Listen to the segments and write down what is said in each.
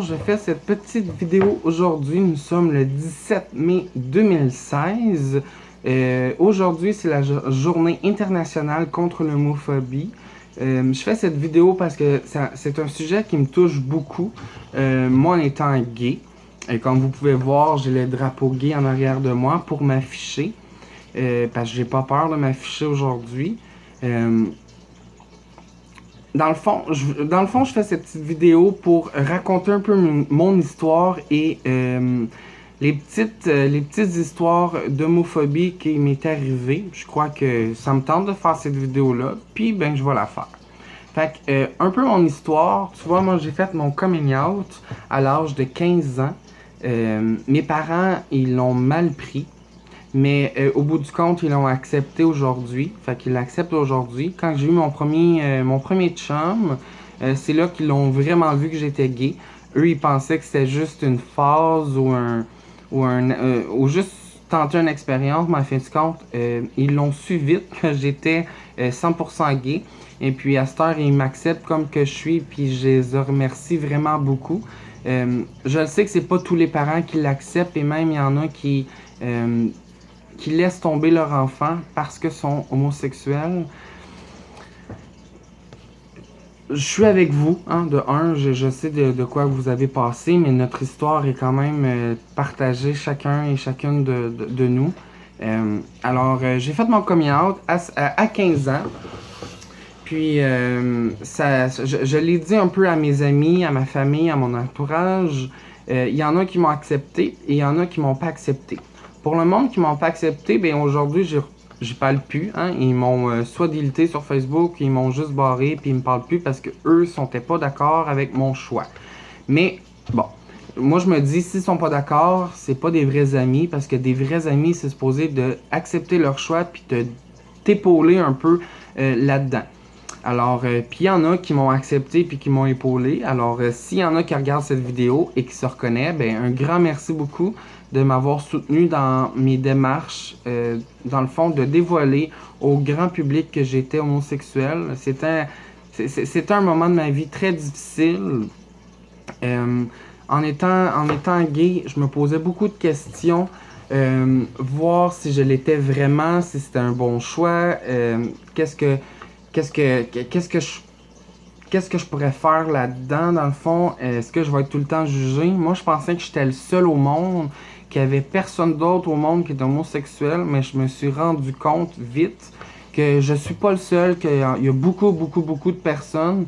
je fais cette petite vidéo aujourd'hui. Nous sommes le 17 mai 2016. Aujourd'hui, c'est la journée internationale contre l'homophobie. Je fais cette vidéo parce que c'est un sujet qui me touche beaucoup, moi en étant gay. Et comme vous pouvez voir, j'ai le drapeau gay en arrière de moi pour m'afficher, parce que j'ai pas peur de m'afficher aujourd'hui. Dans le fond, je fais cette petite vidéo pour raconter un peu mon histoire et les petites histoires d'homophobie qui m'est arrivée. Je crois que ça me tente de faire cette vidéo-là, puis ben je vais la faire. Fait que, un peu mon histoire, tu vois, moi j'ai fait mon coming out à l'âge de 15 ans. Mes parents, ils l'ont mal pris. Mais au bout du compte, ils l'ont accepté aujourd'hui. Fait qu'ils l'acceptent aujourd'hui. Quand j'ai eu mon premier chum, c'est là qu'ils l'ont vraiment vu que j'étais gay. Eux, ils pensaient que c'était juste une phase ou juste tenter une expérience. Mais en fin de compte, ils l'ont su vite que j'étais 100% gay. Et puis à cette heure, ils m'acceptent comme que je suis. Puis je les remercie vraiment beaucoup. Je le sais que c'est pas tous les parents qui l'acceptent. Et même, il y en a qui laissent tomber leur enfant parce que sont homosexuels. Je suis avec vous, hein, de un, je sais de quoi vous avez passé, mais notre histoire est quand même partagée chacun et chacune de nous. Alors, j'ai fait mon coming out à 15 ans. Puis, je l'ai dit un peu à mes amis, à ma famille, à mon entourage. Il y en a qui m'ont accepté et il y en a qui m'ont pas accepté. Pour le monde qui m'ont pas accepté, ben aujourd'hui, j'y parle plus. Hein? Ils m'ont soit délité sur Facebook, ils m'ont juste barré, puis ils me parlent plus parce que eux n'étaient pas d'accord avec mon choix. Mais bon, moi je me dis, s'ils sont pas d'accord, c'est pas des vrais amis, parce que des vrais amis, c'est supposé de accepter leur choix puis de t'épauler un peu là-dedans. Alors, puis il y en a qui m'ont accepté puis qui m'ont épaulé. Alors, s'il y en a qui regardent cette vidéo et qui se reconnaissent, ben un grand merci beaucoup de m'avoir soutenu dans mes démarches, dans le fond, de dévoiler au grand public que j'étais homosexuel. C'était un moment de ma vie très difficile. En étant gay, je me posais beaucoup de questions. Voir si je l'étais vraiment, si c'était un bon choix, qu'est-ce que je pourrais faire là-dedans, dans le fond? Est-ce que je vais être tout le temps jugé? Moi, je pensais que j'étais le seul au monde, qu'il n'y avait personne d'autre au monde qui était homosexuel, mais je me suis rendu compte vite que je suis pas le seul, qu'il y a beaucoup de personnes.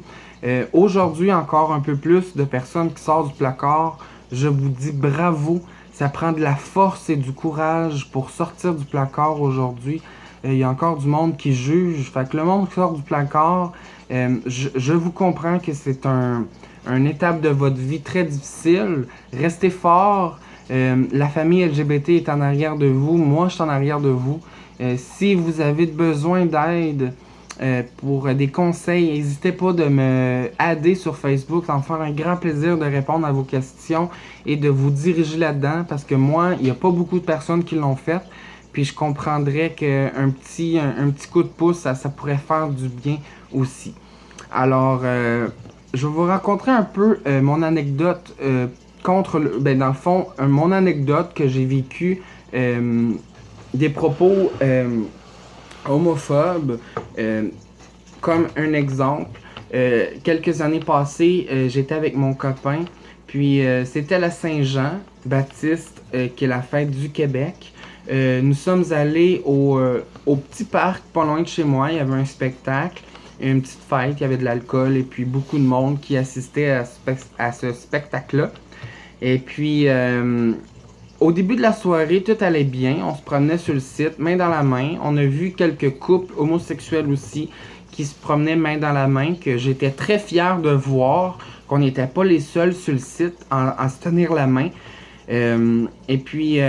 Aujourd'hui, encore un peu plus de personnes qui sortent du placard. Je vous dis bravo. Ça prend de la force et du courage pour sortir du placard aujourd'hui. Il y a encore du monde qui juge. Fait que le monde qui sort du placard, je vous comprends que c'est une étape de votre vie très difficile. Restez fort. La famille LGBT est en arrière de vous. Moi, je suis en arrière de vous. Si vous avez besoin d'aide pour des conseils, n'hésitez pas de me adder sur Facebook. Ça va me faire un grand plaisir de répondre à vos questions et de vous diriger là-dedans, parce que moi, il n'y a pas beaucoup de personnes qui l'ont fait. Puis je comprendrais qu'un petit coup de pouce, ça pourrait faire du bien aussi. Alors, je vais vous raconter un peu mon anecdote dans le fond, mon anecdote que j'ai vécu des propos homophobes. Comme un exemple, quelques années passées, j'étais avec mon copain, puis c'était la Saint-Jean-Baptiste, qui est la fête du Québec. Nous sommes allés au petit parc pas loin de chez moi. Il y avait un spectacle, une petite fête, il y avait de l'alcool et puis beaucoup de monde qui assistait à ce spectacle-là. Et puis, au début de la soirée, tout allait bien. On se promenait sur le site, main dans la main. On a vu quelques couples homosexuels aussi qui se promenaient main dans la main, que j'étais très fier de voir qu'on n'était pas les seuls sur le site à se tenir la main. Et puis,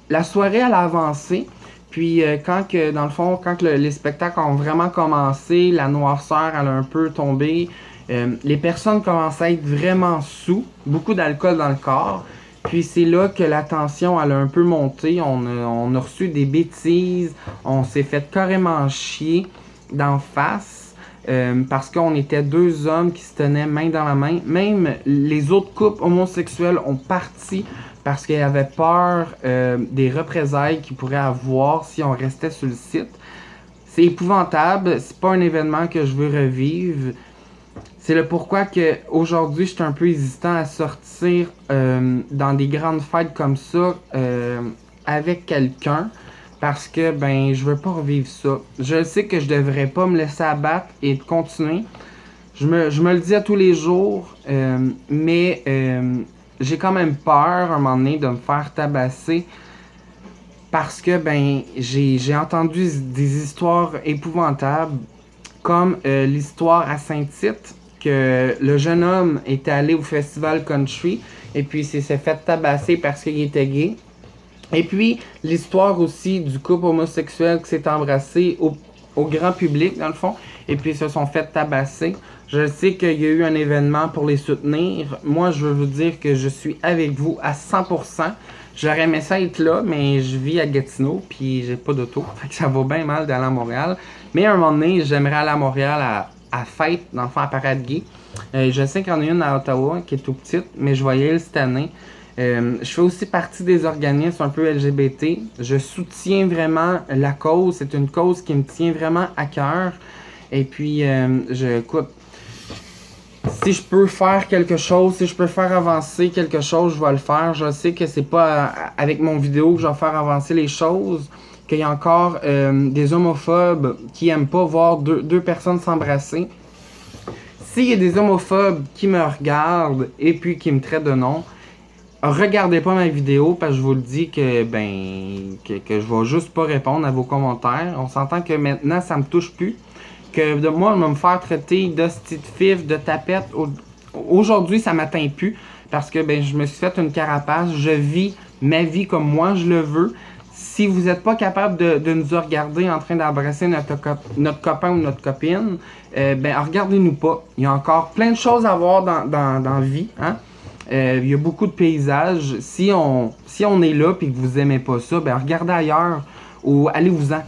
la soirée, elle a avancé. Puis, quand les spectacles ont vraiment commencé, la noirceur, elle a un peu tombé. Les personnes commençaient à être vraiment sous, beaucoup d'alcool dans le corps. Puis c'est là que la tension elle a un peu monté. On a reçu des bêtises, on s'est fait carrément chier d'en face. parce qu'on était deux hommes qui se tenaient main dans la main. Même les autres couples homosexuels ont parti parce qu'ils avaient peur des représailles qu'ils pourraient avoir si on restait sur le site. C'est épouvantable, c'est pas un événement que je veux revivre. C'est le pourquoi que aujourd'hui je suis un peu hésitant à sortir dans des grandes fêtes comme ça avec quelqu'un. Parce que ben je veux pas revivre ça. Je sais que je devrais pas me laisser abattre et de continuer. Je me le dis à tous les jours, mais j'ai quand même peur à un moment donné de me faire tabasser parce que ben j'ai entendu des histoires épouvantables comme l'histoire à Saint-Tite que le jeune homme était allé au festival country et puis s'est fait tabasser parce qu'il était gay. Et puis, l'histoire aussi du couple homosexuel qui s'est embrassé au grand public, dans le fond, et puis ils se sont fait tabasser. Je sais qu'il y a eu un événement pour les soutenir. Moi, je veux vous dire que je suis avec vous à 100%. J'aurais aimé ça être là, mais je vis à Gatineau, puis j'ai pas d'auto. Fait que ça va bien mal d'aller à Montréal. Mais à un moment donné, j'aimerais aller à Montréal à fête, dans le fond, à Parade Gay. Je sais qu'il y en a une à Ottawa qui est tout petite, mais je voyais elle cette année. Je fais aussi partie des organismes un peu LGBT. Je soutiens vraiment la cause. C'est une cause qui me tient vraiment à cœur. Et puis, écoute, si je peux faire quelque chose, si je peux faire avancer quelque chose, je vais le faire. Je sais que c'est pas avec mon vidéo que je vais faire avancer les choses. Qu'il y a encore des homophobes qui aiment pas voir deux personnes s'embrasser. S'il y a des homophobes qui me regardent et puis qui me traitent de nom, regardez pas ma vidéo parce que je vous le dis que que je vais juste pas répondre à vos commentaires. On s'entend que maintenant ça me touche plus. Que de moi me faire traiter d'hostie de fif, de tapette. Aujourd'hui ça m'atteint plus parce que je me suis fait une carapace. Je vis ma vie comme moi je le veux. Si vous n'êtes pas capable de nous regarder en train d'embrasser notre copain ou notre copine, regardez-nous pas. Il y a encore plein de choses à voir dans la vie, hein? Il y a beaucoup de paysages. Si on est là et que vous aimez pas ça, regardez ailleurs ou allez-vous-en.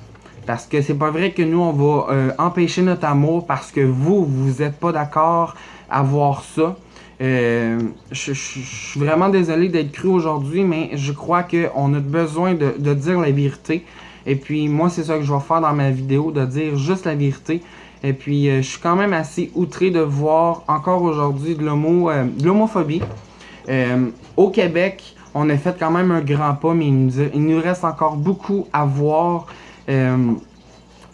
Parce que c'est pas vrai que nous, on va empêcher notre amour parce que vous êtes pas d'accord à voir ça. Je suis vraiment désolé d'être cru aujourd'hui, mais je crois qu'on a besoin de dire la vérité. Et puis moi, c'est ça que je vais faire dans ma vidéo, de dire juste la vérité. Et puis je suis quand même assez outré de voir encore aujourd'hui de l'homophobie. Au Québec, on a fait quand même un grand pas, mais il nous reste encore beaucoup à voir.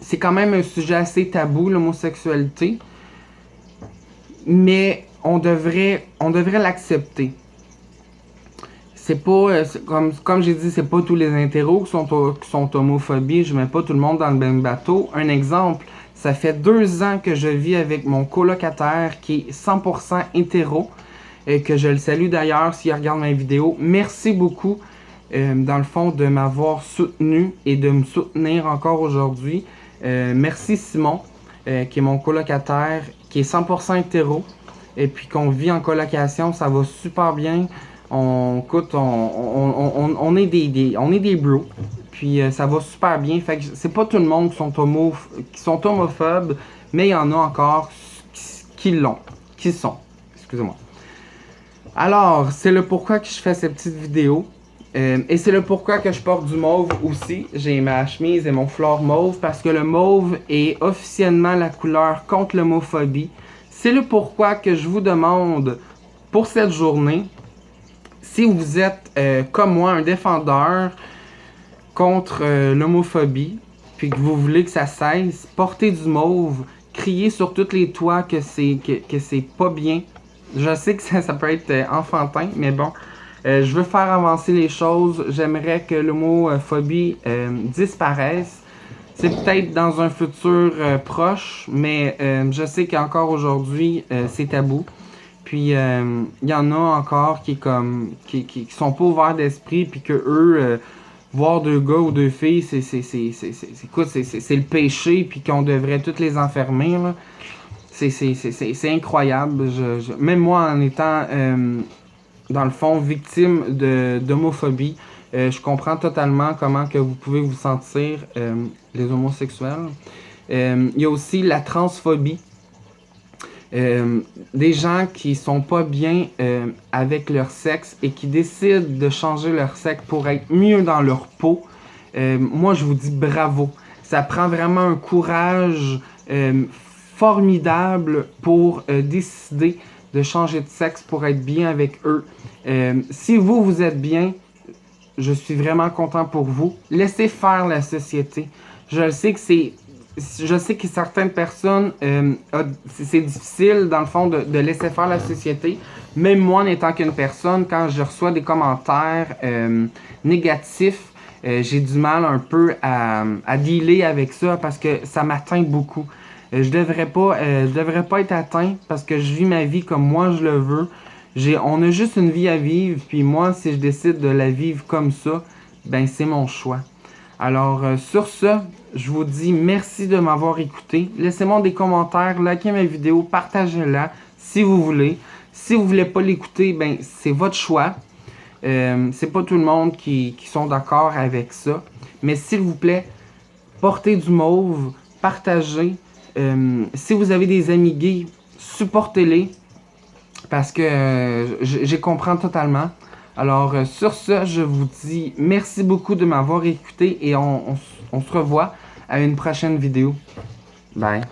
C'est quand même un sujet assez tabou, l'homosexualité, mais on devrait l'accepter. C'est pas, comme j'ai dit, c'est pas tous les hétéros qui sont homophobes. Je mets pas tout le monde dans le même bateau. Un exemple, ça fait 2 ans que je vis avec mon colocataire qui est 100% hétéro. Et que je le salue d'ailleurs s'il regarde ma vidéo. Merci beaucoup, dans le fond, de m'avoir soutenu et de me soutenir encore aujourd'hui. Merci Simon, qui est mon colocataire, qui est 100% hétéro. Et puis qu'on vit en colocation, ça va super bien. On est des bros. Puis ça va super bien. Fait que c'est pas tout le monde qui sont homophobes, mais il y en a encore qui sont. Excusez-moi. Alors, c'est le pourquoi que je fais cette petite vidéo. Et c'est le pourquoi que je porte du mauve aussi. J'ai ma chemise et mon foulard mauve parce que le mauve est officiellement la couleur contre l'homophobie. C'est le pourquoi que je vous demande pour cette journée, si vous êtes comme moi un défendeur contre l'homophobie, puis que vous voulez que ça cesse, portez du mauve, criez sur tous les toits que c'est pas bien. Je sais que ça peut être enfantin, mais bon, je veux faire avancer les choses. J'aimerais que l'homophobie disparaisse. C'est peut-être dans un futur proche, mais je sais qu'encore aujourd'hui, c'est tabou. Puis il y en a encore qui sont pas ouverts d'esprit, puis que eux, voir 2 gars ou 2 filles, c'est le péché, puis qu'on devrait toutes les enfermer, là. C'est incroyable. Même moi, en étant, dans le fond, victime d'homophobie, je comprends totalement comment que vous pouvez vous sentir, les homosexuels. Il y a aussi la transphobie. Des gens qui sont pas bien avec leur sexe et qui décident de changer leur sexe pour être mieux dans leur peau, moi je vous dis bravo. Ça prend vraiment un courage formidable pour décider de changer de sexe pour être bien avec eux. Si vous, vous êtes bien, je suis vraiment content pour vous. Laissez faire la société. Je sais que c'est je sais que certaines personnes, c'est difficile dans le fond de laisser faire la société. Même moi, en étant qu'une personne, quand je reçois des commentaires négatifs, j'ai du mal un peu à dealer avec ça parce que ça m'atteint beaucoup. Je devrais pas être atteint parce que je vis ma vie comme moi je le veux. On a juste une vie à vivre, puis moi, si je décide de la vivre comme ça, ben c'est mon choix. Alors, sur ce, je vous dis merci de m'avoir écouté. Laissez-moi des commentaires, likez ma vidéo, partagez-la si vous voulez. Si vous voulez pas l'écouter, ben c'est votre choix. C'est pas tout le monde qui sont d'accord avec ça. Mais s'il vous plaît, portez du mauve, partagez. Si vous avez des amis gays, supportez-les parce que je comprends totalement. Alors, sur ce, je vous dis merci beaucoup de m'avoir écouté et on se revoit à une prochaine vidéo. Bye.